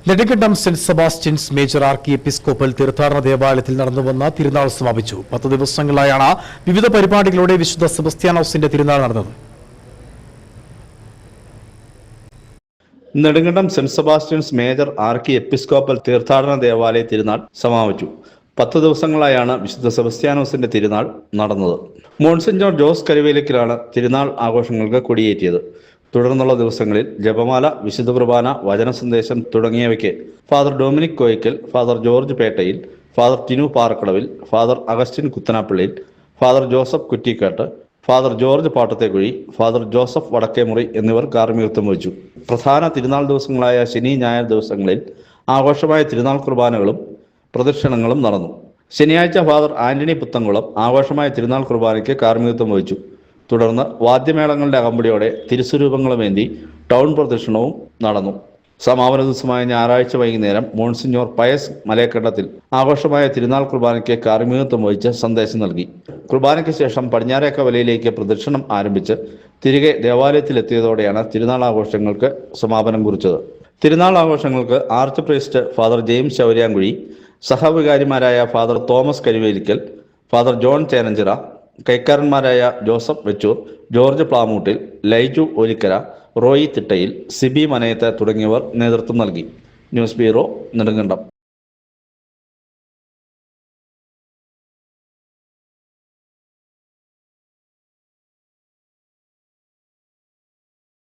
Nedumkandam saint Sebastian's major archiepiscopal തീർത്ഥാടന ദേവാലയത്തിൽ നടന്നുവന്ന തിരുനാൾ സമാപിച്ചു. 10 ദിവസങ്ങളായാണ് വിവിധ പരിപാടികളോടെ വിശുദ്ധ സെബസ്ത്യാനോസിന്റെ തിരുനാൾ നടന്നത്. Nedumkandam saint Sebastian's major archiepiscopal തീർത്ഥാടന ദേവാലയ തിരുനാൾ സമാപിച്ചു. 10 ദിവസങ്ങളായാണ് വിശുദ്ധ സെബസ്ത്യാനോസിന്റെ തിരുനാൾ നടന്നത്. മോൺസിഞ്ഞോർ ജോസ് കരുവേലിക്കലാണ് തിരുനാൾ ആഘോഷങ്ങൾക്ക് കൊടിയേറ്റിയത്. തുടർന്നുള്ള ദിവസങ്ങളിൽ ജപമാല, വിശുദ്ധ കുർബാന, വചന സന്ദേശം തുടങ്ങിയവയ്ക്ക് father Dominic Koyickal, father George പേട്ടയിൽ, ഫാദർ ടിനു പാറക്കടവിൽ, ഫാദർ അഗസ്റ്റിൻ കുത്തനാപ്പള്ളിയിൽ, father Joseph Kuttikkatt, father George Pattathekuzhy, father Joseph Vadakkemury എന്നിവർ കാർമ്മികത്വം വഹിച്ചു. പ്രധാന തിരുനാൾ ദിവസങ്ങളായ ശനി, ഞായർ ദിവസങ്ങളിൽ ആഘോഷമായ തിരുനാൾ കുർബാനകളും പ്രദക്ഷിണങ്ങളും നടന്നു. ശനിയാഴ്ച ഫാദർ ആന്റണി പുത്തൻകുളം ആഘോഷമായ തിരുനാൾ കുർബാനയ്ക്ക് കാർമ്മികത്വം വഹിച്ചു. തുടർന്ന് വാദ്യമേളങ്ങളുടെ അകമ്പടിയോടെ തിരുസ്വരൂപങ്ങളുമേന്തി ടൗൺ പ്രദക്ഷിണവും നടന്നു. സമാപന ദിവസമായ ഞായറാഴ്ച വൈകുന്നേരം മോൺസിഞ്ഞോർ പയസ് മലയക്കണ്ടത്തിൽ ആഘോഷമായ തിരുനാൾ കുർബാനയ്ക്ക് കാർമ്മികത്വം വഹിച്ച് സന്ദേശം നൽകി. കുർബാനയ്ക്ക് ശേഷം പടിഞ്ഞാറേക്കവലയിലേക്ക് പ്രദക്ഷിണം ആരംഭിച്ച് തിരികെ ദേവാലയത്തിലെത്തിയതോടെയാണ് തിരുനാൾ ആഘോഷങ്ങൾക്ക് സമാപനം കുറിച്ചത്. തിരുനാൾ ആഘോഷങ്ങൾക്ക് arch priest father James Shauryamkuzhi, സഹവികാരിമാരായ father Thomas Karuvelikkal, father John Chenanchira, കൈക്കാരന്മാരായ Joseph Vechoor, George Plamoottil, Laiju Olikkara, Roy Thittayil, Siby Manayath തുടങ്ങിയവർ നേതൃത്വം നൽകി. News bureau, Nedumkandam.